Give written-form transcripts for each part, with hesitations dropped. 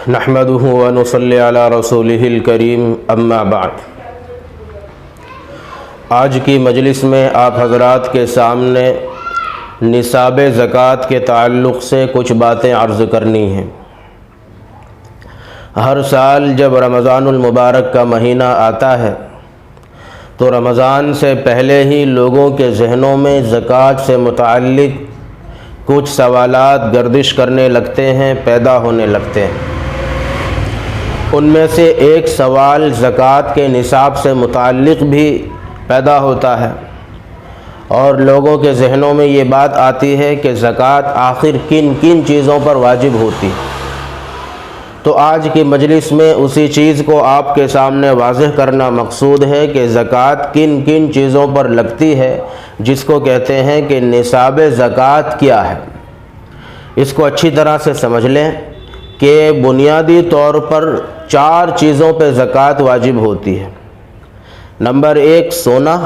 نحمده ونصلی علی رسولہ الکریم اما بعد۔ آج کی مجلس میں آپ حضرات کے سامنے نصاب زکوٰۃ کے تعلق سے کچھ باتیں عرض کرنی ہیں۔ ہر سال جب رمضان المبارک کا مہینہ آتا ہے تو رمضان سے پہلے ہی لوگوں کے ذہنوں میں زکوٰۃ سے متعلق کچھ سوالات گردش کرنے لگتے ہیں، پیدا ہونے لگتے ہیں۔ ان میں سے ایک سوال زکوٰۃ کے نصاب سے متعلق بھی پیدا ہوتا ہے، اور لوگوں کے ذہنوں میں یہ بات آتی ہے کہ زکوٰۃ آخر کن کن چیزوں پر واجب ہوتی۔ تو آج کی مجلس میں اسی چیز کو آپ کے سامنے واضح کرنا مقصود ہے کہ زکوٰۃ کن کن چیزوں پر لگتی ہے، جس کو کہتے ہیں کہ نصاب زکوٰۃ کیا ہے۔ اس کو اچھی طرح سے سمجھ لیں کہ بنیادی طور پر 4 چیزوں پہ زکوٰۃ واجب ہوتی ہے۔ نمبر 1 سونا،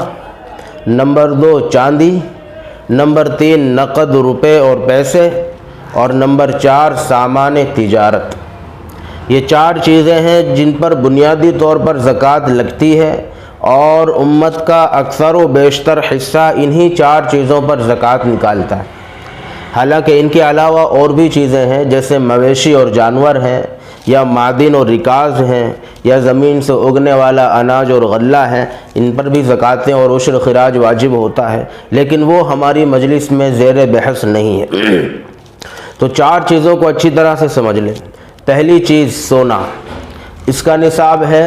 نمبر 2 چاندی، نمبر 3 نقد روپے اور پیسے، اور نمبر 4 سامان تجارت۔ یہ 4 چیزیں ہیں جن پر بنیادی طور پر زکوٰۃ لگتی ہے، اور امت کا اکثر و بیشتر حصہ انہی 4 چیزوں پر زکوٰۃ نکالتا ہے۔ حالانکہ ان کے علاوہ اور بھی چیزیں ہیں، جیسے مویشی اور جانور ہیں، یا معدن اور ریکاز ہیں، یا زمین سے اگنے والا اناج اور غلہ ہیں، ان پر بھی زکوٰۃیں اور عشر خراج واجب ہوتا ہے، لیکن وہ ہماری مجلس میں زیر بحث نہیں ہے۔ تو 4 چیزوں کو اچھی طرح سے سمجھ لیں۔ پہلی چیز سونا، اس کا نصاب ہے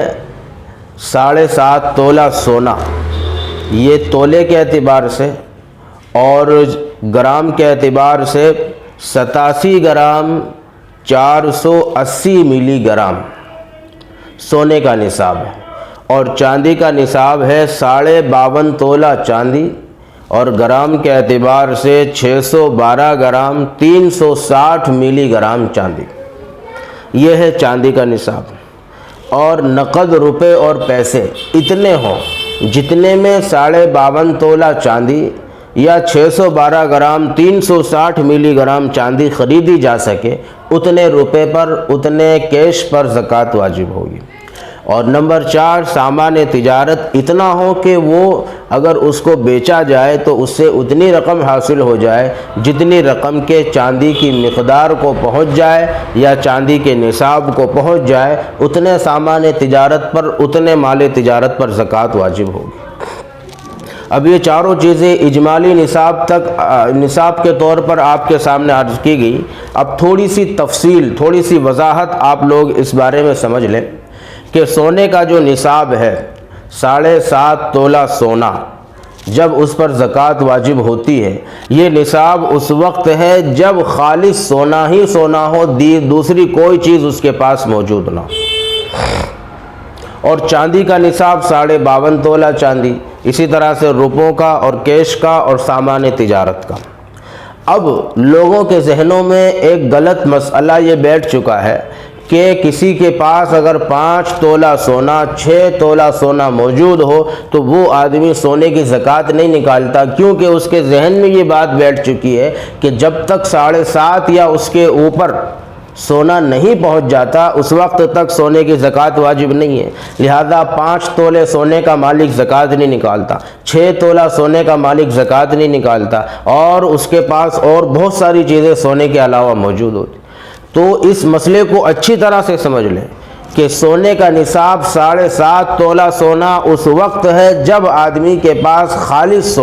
7.5 تولہ سونا۔ یہ تولے کے اعتبار سے اور گرام کے اعتبار سے 87 گرام 480 ملی گرام سونے کا نصاب ہے، اور چاندی کا نصاب ہے 52.5 تولہ چاندی، اور گرام کے اعتبار سے 612 گرام 360 ملی گرام چاندی۔ یہ ہے چاندی کا نصاب۔ اور نقد روپے اور پیسے اتنے ہوں جتنے میں 52.5 تولہ چاندی یا 612 گرام 360 ملی گرام چاندی خریدی جا سکے، اتنے روپے پر، اتنے کیش پر زکوٰۃ واجب ہوگی۔ اور نمبر 4 سامان تجارت اتنا ہو کہ وہ اگر اس کو بیچا جائے تو اس سے اتنی رقم حاصل ہو جائے جتنی رقم کے چاندی کی مقدار کو پہنچ جائے یا چاندی کے نصاب کو پہنچ جائے، اتنے سامان تجارت پر، اتنے مال تجارت پر زکوٰۃ واجب ہوگی۔ اب یہ 4 چیزیں اجمالی نصاب کے طور پر آپ کے سامنے عرض کی گئی۔ اب تھوڑی سی تفصیل، تھوڑی سی وضاحت آپ لوگ اس بارے میں سمجھ لیں کہ سونے کا جو نصاب ہے 7.5 تولہ سونا، جب اس پر زکوٰۃ واجب ہوتی ہے، یہ نصاب اس وقت ہے جب خالص سونا ہی سونا ہو، دوسری کوئی چیز اس کے پاس موجود نہ ہو۔ اور چاندی کا نصاب 52.5 تولہ چاندی، اسی طرح سے روپوں کا اور کیش کا اور سامان تجارت کا۔ اب لوگوں کے ذہنوں میں ایک غلط مسئلہ یہ بیٹھ چکا ہے کہ کسی کے پاس اگر 5 تولہ سونا، 6 تولہ سونا موجود ہو تو وہ آدمی سونے کی زکوٰۃ نہیں نکالتا، کیونکہ اس کے ذہن میں یہ بات بیٹھ چکی ہے کہ جب تک 7.5 یا اس کے اوپر سونا نہیں پہنچ جاتا اس وقت تک سونے کی زکوٰۃ واجب نہیں ہے، لہذا 5 تولے سونے کا مالک زکوٰۃ نہیں نکالتا، 6 تولہ سونے کا مالک زکوٰۃ نہیں نکالتا، اور اس کے پاس اور بہت ساری چیزیں سونے کے علاوہ موجود ہوتی۔ تو اس مسئلے کو اچھی طرح سے سمجھ لیں کہ سونے کا نصاب 7.5 تولہ سونا اس وقت ہے جب آدمی کے پاس خالص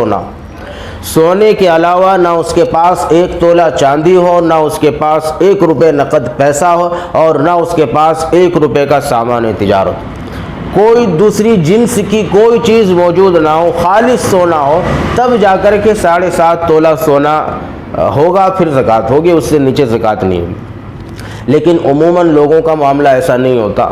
سونے کے علاوہ نہ اس کے پاس 1 تولہ چاندی ہو، نہ اس کے پاس 1 روپے نقد پیسہ ہو، اور نہ اس کے پاس 1 روپے کا سامان تجارت، کوئی دوسری جنس کی کوئی چیز موجود نہ ہو، خالص سونا ہو، تب جا کر کے 7.5 تولہ سونا ہوگا، پھر زکوٰۃ ہوگی، اس سے نیچے زکوٰۃ نہیں ہوگی۔ لیکن عموماً لوگوں کا معاملہ ایسا نہیں ہوتا۔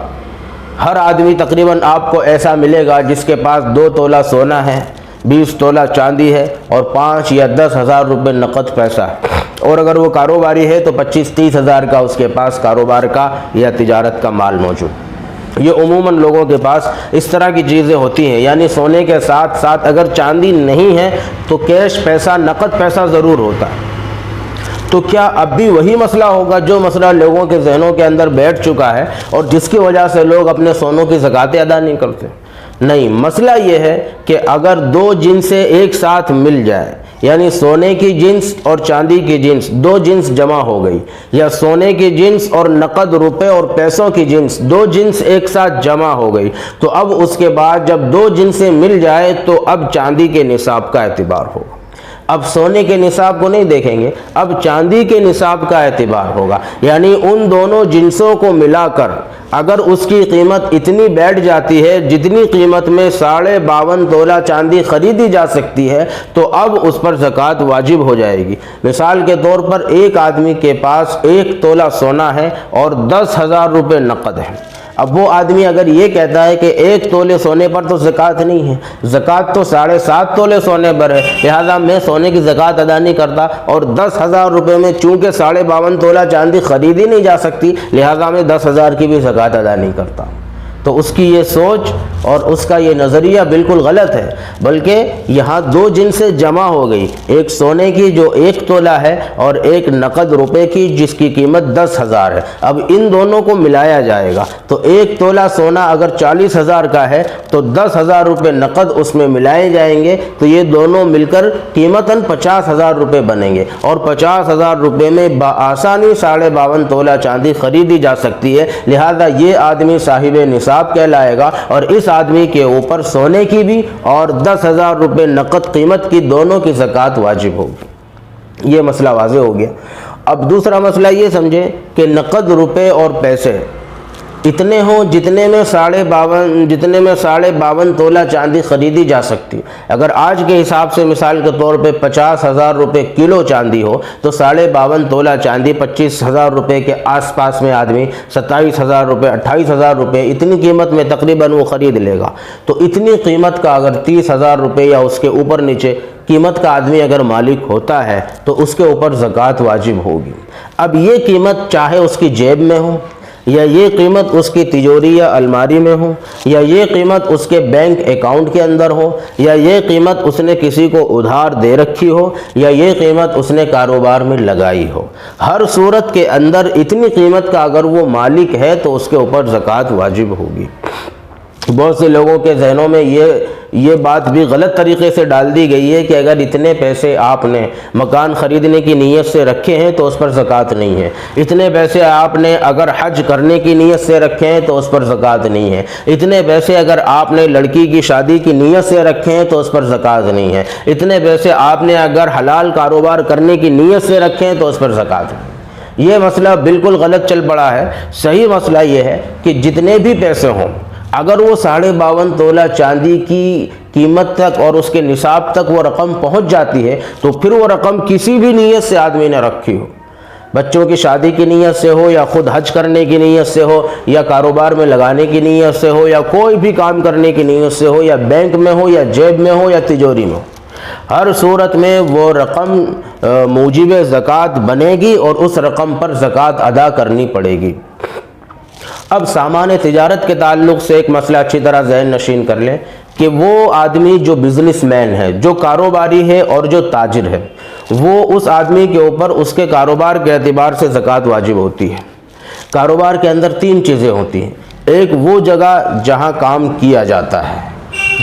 ہر آدمی تقریباً آپ کو ایسا ملے گا جس کے پاس 2 تولہ سونا ہے، 20 تولہ چاندی ہے، اور 5 یا 10 ہزار روپے نقد پیسہ ہے، اور اگر وہ کاروباری ہے تو 25-30 ہزار کا اس کے پاس کاروبار کا یا تجارت کا مال موجود۔ یہ عموماً لوگوں کے پاس اس طرح کی چیزیں ہوتی ہیں، یعنی سونے کے ساتھ ساتھ اگر چاندی نہیں ہے تو کیش پیسہ، نقد پیسہ ضرور ہوتا ہے۔ تو کیا اب بھی وہی مسئلہ ہوگا جو مسئلہ لوگوں کے ذہنوں کے اندر بیٹھ چکا ہے اور جس کی وجہ سے لوگ اپنے سونوں کی زکاتیں ادا نہیں کرتے؟ نہیں، مسئلہ یہ ہے کہ اگر دو جنسیں ایک ساتھ مل جائے، یعنی سونے کی جنس اور چاندی کی جنس، دو جنس جمع ہو گئی، یا سونے کی جنس اور نقد روپے اور پیسوں کی جنس، دو جنس ایک ساتھ جمع ہو گئی، تو اب اس کے بعد جب دو جنسیں مل جائے تو اب چاندی کے نصاب کا اعتبار ہوگا۔ اب سونے کے نصاب کو نہیں دیکھیں گے، اب چاندی کے نصاب کا اعتبار ہوگا، یعنی ان دونوں جنسوں کو ملا کر اگر اس کی قیمت اتنی بیٹھ جاتی ہے جتنی قیمت میں 52.5 تولہ چاندی خریدی جا سکتی ہے، تو اب اس پر زکوٰۃ واجب ہو جائے گی۔ مثال کے طور پر ایک آدمی کے پاس 1 تولہ سونا ہے اور 10,000 روپے نقد ہے۔ اب وہ آدمی اگر یہ کہتا ہے کہ 1 تولے سونے پر تو زکوٰۃ نہیں ہے، زکوٰۃ تو 7.5 تولے سونے پر ہے، لہٰذا میں سونے کی زکوٰۃ ادا نہیں کرتا، اور 10,000 روپے میں چونکہ 52.5 تولہ چاندی خریدی نہیں جا سکتی، لہٰذا میں 10,000 کی بھی زکوٰۃ ادا نہیں کرتا۔ تو اس کی یہ سوچ اور اس کا یہ نظریہ بالکل غلط ہے، بلکہ یہاں دو جنسیں جمع ہو گئی، ایک سونے کی جو 1 تولہ ہے اور ایک نقد روپے کی جس کی قیمت 10,000 ہے۔ اب ان دونوں کو ملایا جائے گا، تو 1 تولہ سونا اگر 40,000 کا ہے تو 10,000 روپے نقد اس میں ملائے جائیں گے، تو یہ دونوں مل کر قیمتاً 50,000 روپے بنیں گے، اور 50,000 روپے میں بآسانی 52.5 تولہ چاندی خریدی جا سکتی ہے، لہذا یہ آدمی صاحب نصاب کہلائے گا، اور اس آدمی کے اوپر سونے کی بھی اور 10,000 روپے نقد قیمت کی دونوں کی زکوٰۃ واجب ہوگی۔ یہ مسئلہ واضح ہو گیا۔ اب دوسرا مسئلہ یہ سمجھیں کہ نقد روپے اور پیسے اتنے ہوں جتنے میں 52.5 تولہ چاندی خریدی جا سکتی۔ اگر آج کے حساب سے مثال کے طور پہ 50,000 روپے کلو چاندی ہو تو 52.5 تولہ چاندی 25,000 روپے کے آس پاس میں آدمی 27,000 روپے 28,000 روپے اتنی قیمت میں تقریباً وہ خرید لے گا۔ تو اتنی قیمت کا اگر 30,000 روپے یا اس کے اوپر نیچے قیمت کا آدمی اگر مالک ہوتا ہے تو اس کے اوپر زکوٰۃ واجب ہوگی۔ اب یہ قیمت چاہے اس کی جیب میں ہو، یا یہ قیمت اس کی تجوری یا الماری میں ہو، یا یہ قیمت اس کے بینک اکاؤنٹ کے اندر ہو، یا یہ قیمت اس نے کسی کو ادھار دے رکھی ہو، یا یہ قیمت اس نے کاروبار میں لگائی ہو، ہر صورت کے اندر اتنی قیمت کا اگر وہ مالک ہے تو اس کے اوپر زکوٰۃ واجب ہوگی۔ بہت سے لوگوں کے ذہنوں میں یہ بات بھی غلط طریقے سے ڈال دی گئی ہے کہ اگر اتنے پیسے آپ نے مکان خریدنے کی نیت سے رکھے ہیں تو اس پر زکوٰۃ نہیں ہے، اتنے پیسے آپ نے اگر حج کرنے کی نیت سے رکھے ہیں تو اس پر زکوٰۃ نہیں ہے، اتنے پیسے اگر آپ نے لڑکی کی شادی کی نیت سے رکھے ہیں تو اس پر زکوٰۃ نہیں ہے، اتنے پیسے آپ نے اگر حلال کاروبار کرنے کی نیت سے رکھے ہیں تو اس پر زکوٰۃ نہیں۔ یہ مسئلہ بالکل غلط چل پڑا ہے۔ صحیح مسئلہ یہ ہے کہ جتنے بھی پیسے ہوں اگر وہ 52.5 تولہ چاندی کی قیمت تک اور اس کے نصاب تک وہ رقم پہنچ جاتی ہے تو پھر وہ رقم کسی بھی نیت سے آدمی نے رکھی ہو، بچوں کی شادی کی نیت سے ہو، یا خود حج کرنے کی نیت سے ہو، یا کاروبار میں لگانے کی نیت سے ہو، یا کوئی بھی کام کرنے کی نیت سے ہو، یا بینک میں ہو، یا جیب میں ہو، یا تجوری میں ہو، ہر صورت میں وہ رقم موجب زکوٰۃ بنے گی اور اس رقم پر زکوٰۃ ادا کرنی پڑے گی۔ اب سامان تجارت کے تعلق سے ایک مسئلہ اچھی طرح ذہن نشین کر لیں کہ وہ آدمی جو بزنس مین ہے، جو کاروباری ہے اور جو تاجر ہے، وہ اس آدمی کے اوپر اس کے کاروبار کے اعتبار سے زکوٰۃ واجب ہوتی ہے۔ کاروبار کے اندر 3 چیزیں ہوتی ہیں، ایک وہ جگہ جہاں کام کیا جاتا ہے،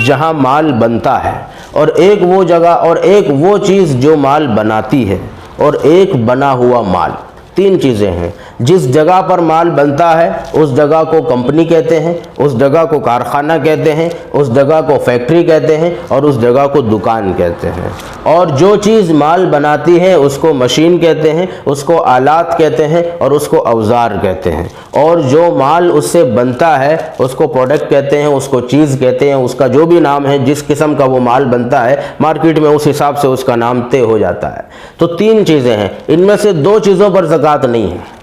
جہاں مال بنتا ہے، اور ایک وہ جگہ اور ایک وہ چیز جو مال بناتی ہے، اور ایک بنا ہوا مال۔ 3 چیزیں ہیں۔ جس جگہ پر مال بنتا ہے اس جگہ کو کمپنی کہتے ہیں، اس جگہ کو کارخانہ کہتے ہیں، اس جگہ کو فیکٹری کہتے ہیں، اور اس جگہ کو دکان کہتے ہیں۔ اور جو چیز مال بناتی ہے اس کو مشین کہتے ہیں، اس کو آلات کہتے ہیں، اور اس کو اوزار کہتے ہیں۔ اور جو مال اس سے بنتا ہے اس کو پروڈکٹ کہتے ہیں، اس کو چیز کہتے ہیں، اس کا جو بھی نام ہے، جس قسم کا وہ مال بنتا ہے مارکیٹ میں اس حساب سے اس کا نام طے ہو جاتا ہے۔ تو 3 چیزیں ہیں، ان میں سے 2 چیزوں پر زکوٰۃ نہیں ہے۔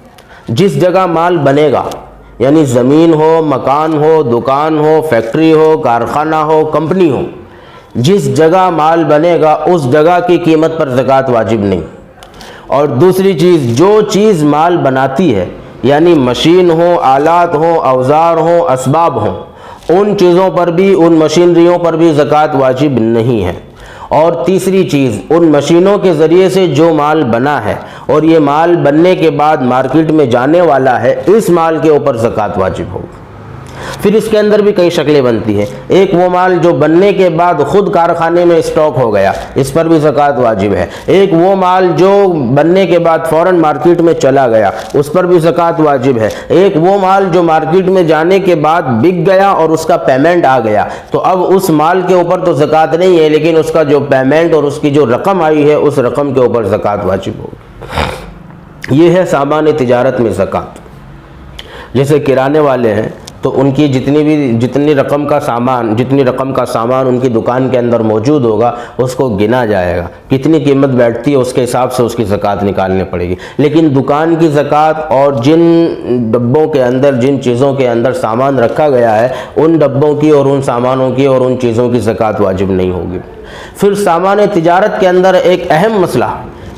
جس جگہ مال بنے گا، یعنی زمین ہو، مکان ہو، دکان ہو، فیکٹری ہو، کارخانہ ہو، کمپنی ہو، جس جگہ مال بنے گا اس جگہ کی قیمت پر زکوٰۃ واجب نہیں۔ اور دوسری چیز، جو چیز مال بناتی ہے، یعنی مشین ہو، آلات ہو، اوزار ہو، اسباب ہوں، ان چیزوں پر بھی، ان مشینریوں پر بھی زکوٰۃ واجب نہیں ہے۔ اور تیسری چیز ان مشینوں کے ذریعے سے جو مال بنا ہے اور یہ مال بننے کے بعد مارکیٹ میں جانے والا ہے، اس مال کے اوپر زکوٰۃ واجب ہوگی۔ پھر اس کے اندر بھی کئی شکلیں بنتی ہیں۔ ایک وہ مال جو بننے کے بعد خود کارخانے میں اسٹاک ہو گیا، اس پر بھی زکوٰۃ واجب ہے۔ ایک وہ مال جو بننے کے بعد فوراً مارکیٹ میں چلا گیا، اس پر بھی زکوٰۃ واجب ہے۔ ایک وہ مال جو مارکیٹ میں جانے کے بعد بک گیا اور اس کا پیمنٹ آ گیا، تو اب اس مال کے اوپر تو زکوٰۃ نہیں ہے، لیکن اس کا جو پیمنٹ اور اس کی جو رقم آئی ہے، اس رقم کے اوپر زکوٰۃ واجب ہوگی۔ یہ ہے سامان تجارت میں زکوٰۃ۔ جیسے کرانے والے ہیں تو ان کی جتنی رقم کا سامان ان کی دکان کے اندر موجود ہوگا، اس کو گنا جائے گا، کتنی قیمت بیٹھتی ہے اس کے حساب سے اس کی زکوٰۃ نکالنی پڑے گی۔ لیکن دکان کی زکوٰۃ اور جن ڈبوں کے اندر، جن چیزوں کے اندر سامان رکھا گیا ہے، ان ڈبوں کی اور ان سامانوں کی اور ان چیزوں کی زکوٰۃ واجب نہیں ہوگی۔ پھر سامان تجارت کے اندر ایک اہم مسئلہ،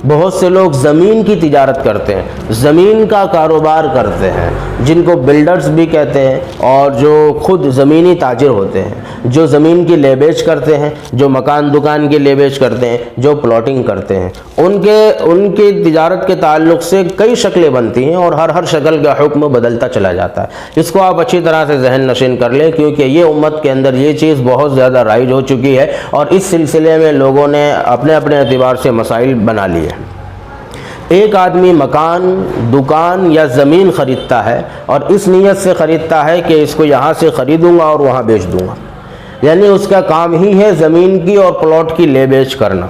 بہت سے لوگ زمین کی تجارت کرتے ہیں، زمین کا کاروبار کرتے ہیں، جن کو بلڈرز بھی کہتے ہیں، اور جو خود زمینی تاجر ہوتے ہیں، جو زمین کی لے بیچ کرتے ہیں، جو مکان دکان کی لے بیچ کرتے ہیں، جو پلاٹنگ کرتے ہیں، ان کی تجارت کے تعلق سے کئی شکلیں بنتی ہیں اور ہر شکل کا حکم بدلتا چلا جاتا ہے۔ اس کو آپ اچھی طرح سے ذہن نشین کر لیں، کیونکہ یہ امت کے اندر یہ چیز بہت زیادہ رائج ہو چکی ہے اور اس سلسلے میں لوگوں نے اپنے اعتبار سے مسائل بنا لیے۔ ایک آدمی مکان، دکان یا زمین خریدتا ہے اور اس نیت سے خریدتا ہے کہ اس کو یہاں سے خریدوں گا اور وہاں بیچ دوں گا، یعنی اس کا کام ہی ہے زمین کی اور پلاٹ کی لے بیچ کرنا۔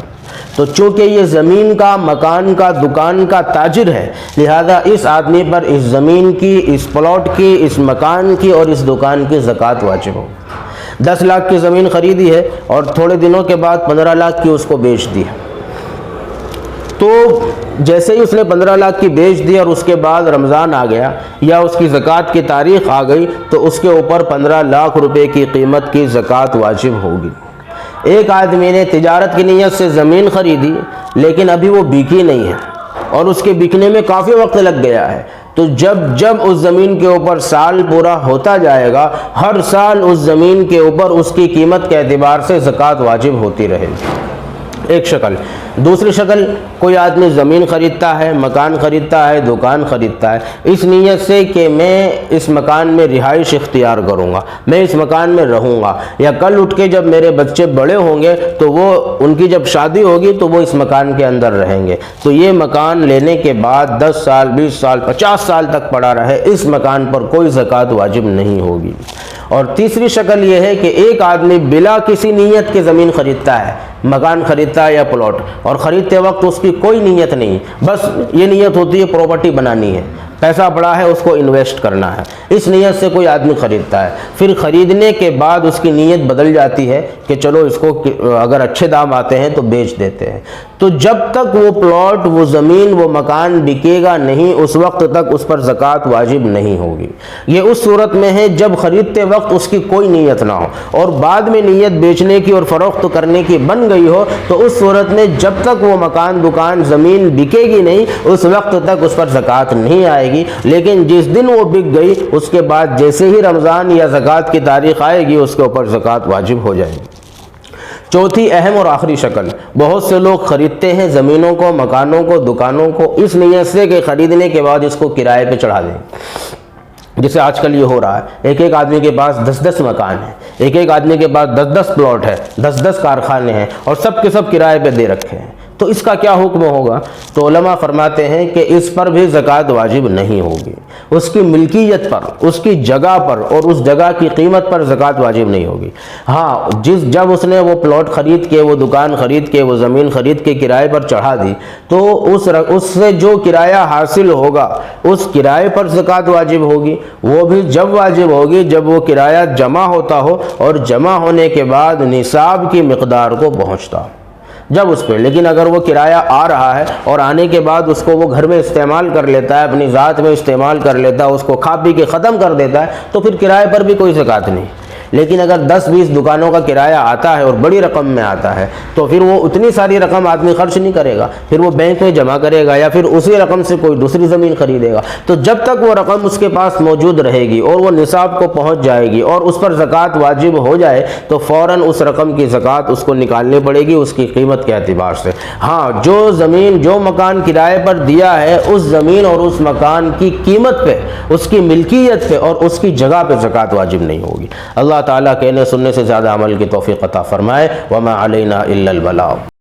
تو چونکہ یہ زمین کا، مکان کا، دکان کا تاجر ہے، لہذا اس آدمی پر اس زمین کی، اس پلاٹ کی، اس مکان کی اور اس دکان کی زکوٰۃ واجب ہو۔ 10 لاکھ کی زمین خریدی ہے اور تھوڑے دنوں کے بعد 15 لاکھ کی اس کو بیچ دی ہے، تو جیسے ہی اس نے 15 لاکھ کی بیچ دی اور اس کے بعد رمضان آ گیا یا اس کی زکوٰۃ کی تاریخ آ گئی، تو اس کے اوپر 15 لاکھ روپے کی قیمت کی زکوٰۃ واجب ہوگی۔ ایک آدمی نے تجارت کی نیت سے زمین خریدی، لیکن ابھی وہ بکی نہیں ہے اور اس کے بکنے میں کافی وقت لگ گیا ہے، تو جب اس زمین کے اوپر سال پورا ہوتا جائے گا، ہر سال اس زمین کے اوپر اس کی قیمت کے اعتبار سے زکوٰۃ واجب ہوتی رہے گی۔ ایک شکل۔ دوسری شکل، کوئی آدمی زمین خریدتا ہے، مکان خریدتا ہے، دکان خریدتا ہے، اس نیت سے کہ میں اس مکان میں رہائش اختیار کروں گا، میں اس مکان میں رہوں گا، یا کل اٹھ کے جب میرے بچے بڑے ہوں گے تو ان کی جب شادی ہوگی تو وہ اس مکان کے اندر رہیں گے، تو یہ مکان لینے کے بعد 10 سال، 20 سال، 50 سال تک پڑا رہے، اس مکان پر کوئی زکوٰۃ واجب نہیں ہوگی۔ اور تیسری شکل یہ ہے کہ ایک آدمی بلا کسی نیت کے زمین خریدتا ہے، مکان خریدتا ہے یا پلاٹ، اور خریدتے وقت اس کی کوئی نیت نہیں، بس یہ نیت ہوتی ہے پراپرٹی بنانی ہے، پیسہ پڑا ہے اس کو انویسٹ کرنا ہے، اس نیت سے کوئی آدمی خریدتا ہے، پھر خریدنے کے بعد اس کی نیت بدل جاتی ہے کہ چلو اس کو اگر اچھے دام آتے ہیں تو بیچ دیتے ہیں، تو جب تک وہ پلاٹ، وہ زمین، وہ مکان بکے گا نہیں، اس وقت تک اس پر زکوٰۃ واجب نہیں ہوگی۔ یہ اس صورت میں ہے جب خریدتے وقت اس کی کوئی نیت نہ ہو اور بعد میں نیت بیچنے کی اور فروخت کرنے کی بن گئی ہو، تو اس صورت میں جب تک وہ مکان، دکان، زمین بکے گی نہیں، اس وقت تک اس پر زکوٰۃ نہیں آئے گی، لیکن جس دن وہ بک گئی اس کے بعد جیسے ہی رمضان یا زکوٰۃ کی تاریخ آئے گی، اس کے اوپر زکوٰۃ واجب ہو جائے گی۔ چوتھی اہم اور آخری شکل، بہت سے لوگ خریدتے ہیں زمینوں کو، مکانوں کو، دکانوں کو اس نیت سے کہ خریدنے کے بعد اس کو کرائے پہ چڑھا دیں، جیسے آج کل یہ ہو رہا ہے، ایک آدمی کے پاس 10 مکان ہیں، ایک آدمی کے پاس 10 پلاٹ ہے، 10 کارخانے ہیں اور سب کے سب کرائے پہ دے رکھے ہیں، تو اس کا کیا حکم ہوگا؟ تو علماء فرماتے ہیں کہ اس پر بھی زکوٰۃ واجب نہیں ہوگی، اس کی ملکیت پر، اس کی جگہ پر اور اس جگہ کی قیمت پر زکوٰۃ واجب نہیں ہوگی۔ ہاں، جب اس نے وہ پلاٹ خرید کے، وہ دکان خرید کے، وہ زمین خرید کے کرائے پر چڑھا دی، تو اس سے جو کرایہ حاصل ہوگا اس کرائے پر زکوٰۃ واجب ہوگی، وہ بھی جب واجب ہوگی جب وہ کرایہ جمع ہوتا ہو اور جمع ہونے کے بعد نصاب کی مقدار کو پہنچتا ہو، جب اس پہ۔ لیکن اگر وہ کرایہ آ رہا ہے اور آنے کے بعد اس کو وہ گھر میں استعمال کر لیتا ہے، اپنی ذات میں استعمال کر لیتا ہے، اس کو کھا پی کے ختم کر دیتا ہے، تو پھر کرائے پر بھی کوئی زکوٰۃ نہیں۔ لیکن اگر 10-20 دکانوں کا کرایہ آتا ہے اور بڑی رقم میں آتا ہے تو پھر وہ اتنی ساری رقم آدمی خرچ نہیں کرے گا، پھر وہ بینک میں جمع کرے گا یا پھر اسی رقم سے کوئی دوسری زمین خریدے گا۔ تو جب تک وہ رقم اس کے پاس موجود رہے گی اور وہ نصاب کو پہنچ جائے گی اور اس پر زکوٰۃ واجب ہو جائے تو فوراً اس رقم کی زکوٰۃ اس کو نکالنی پڑے گی اس کی قیمت کے اعتبار سے۔ ہاں، جو زمین جو مکان کرائے پر دیا ہے اس زمین اور اس مکان کی قیمت پہ، اس کی ملکیت پہ اور اس کی جگہ پہ زکوٰۃ واجب نہیں ہوگی۔ اللہ تعالیٰ کہنے سننے سے زیادہ عمل کی توفیق عطا فرمائے۔ وما علینا الا البلاغ۔